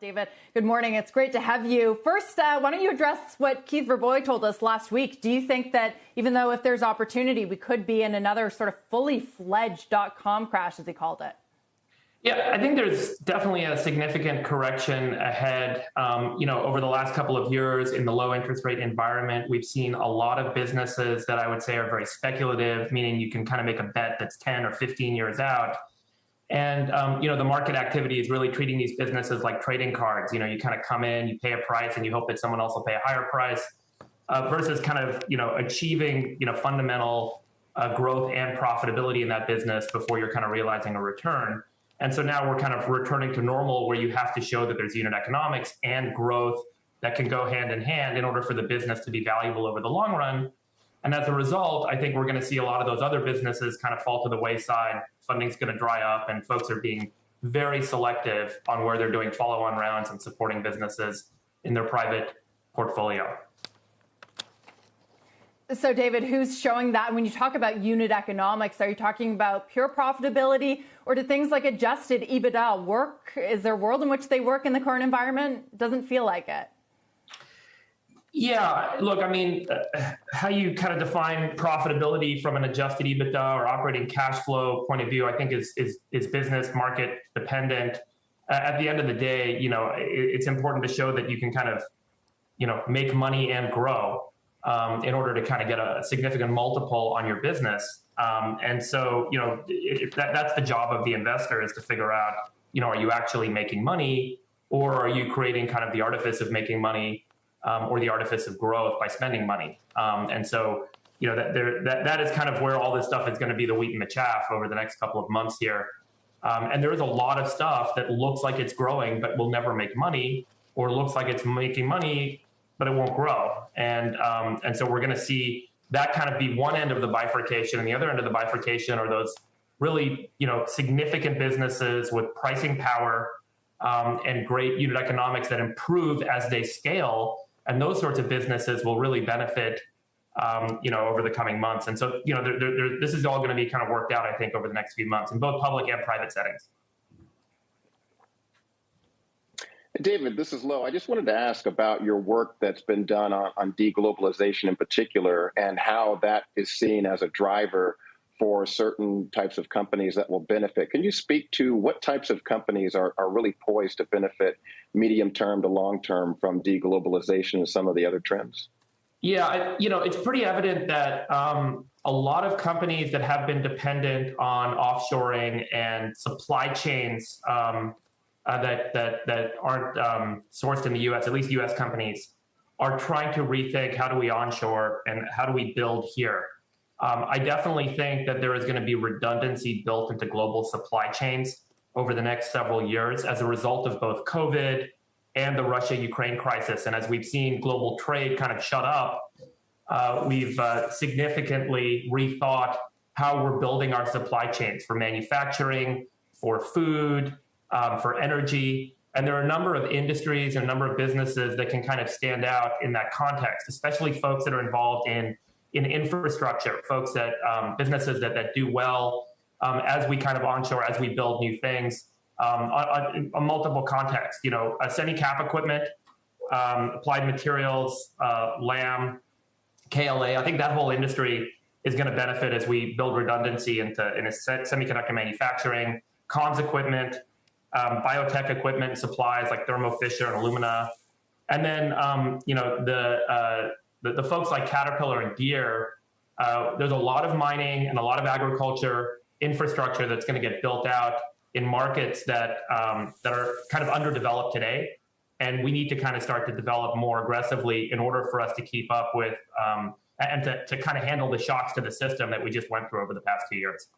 David, good morning. It's great to have you. First, why don't you address what Keith Verboy told us last week? Do you think that even though if there's opportunity, we could be in another sort of fully fledged .com crash, as he called it? Yeah, I think there's definitely a significant correction ahead. Over the last couple of years in the low interest rate environment, we've seen a lot of businesses that I would say are very speculative, meaning you can kind of make a bet that's 10 or 15 years out. And, the market activity is really treating these businesses like trading cards. You kind of come in, you pay a price, and you hope that someone else will pay a higher price versus kind of, achieving, fundamental growth and profitability in that business before you're kind of realizing a return. And so now we're kind of returning to normal where you have to show that there's unit economics and growth that can go hand in hand in order for the business to be valuable over the long run. And as a result, I think we're going to see a lot of those other businesses kind of fall to the wayside. Funding's going to dry up, and folks are being very selective on where they're doing follow-on rounds and supporting businesses in their private portfolio. So, David, who's showing that? When you talk about unit economics, are you talking about pure profitability, or do things like adjusted EBITDA work? Is there a world in which they work in the current environment? Doesn't feel like it. Yeah, look, I mean, how you kind of define profitability from an adjusted EBITDA or operating cash flow point of view, I think is business market dependent. At the end of the day, it's important to show that you can kind of, make money and grow in order to kind of get a significant multiple on your business. And so, that's the job of the investor, is to figure out, are you actually making money, or are you creating kind of the artifice of making money or the artifice of growth by spending money. And so, that is kind of where all this stuff is going to be the wheat and the chaff over the next couple of months here. And there is a lot of stuff that looks like it's growing, but will never make money, or looks like it's making money, but it won't grow. And so we're going to see that kind of be one end of the bifurcation. And the other end of the bifurcation are those really, significant businesses with pricing power and great unit economics that improve as they scale. And those sorts of businesses will really benefit, over the coming months. And so, this is all going to be kind of worked out, I think, over the next few months in both public and private settings. David, this is Lo. I just wanted to ask about your work that's been done on deglobalization in particular, and how that is seen as a driver for certain types of companies that will benefit. Can you speak to what types of companies are really poised to benefit medium term to long term from deglobalization and some of the other trends? Yeah, it's pretty evident that a lot of companies that have been dependent on offshoring and supply chains that aren't sourced in the U.S., at least U.S. companies, are trying to rethink, how do we onshore and how do we build here? I definitely think that there is going to be redundancy built into global supply chains over the next several years as a result of both COVID and the Russia-Ukraine crisis. And as we've seen global trade kind of shut up, we've significantly rethought how we're building our supply chains for manufacturing, for food, for energy. And there are a number of industries and a number of businesses that can kind of stand out in that context, especially folks that are involved in infrastructure, folks that businesses that do well as we kind of onshore, as we build new things on multiple contexts. Semi-cap equipment, applied materials, LAM, KLA. I think that whole industry is going to benefit as we build redundancy into semiconductor manufacturing, comms equipment, biotech equipment and supplies like Thermo Fisher and Illumina. And then, the folks like Caterpillar and Deere, there's a lot of mining and a lot of agriculture infrastructure that's going to get built out in markets that are kind of underdeveloped today. And we need to kind of start to develop more aggressively in order for us to keep up with and to kind of handle the shocks to the system that we just went through over the past 2 years.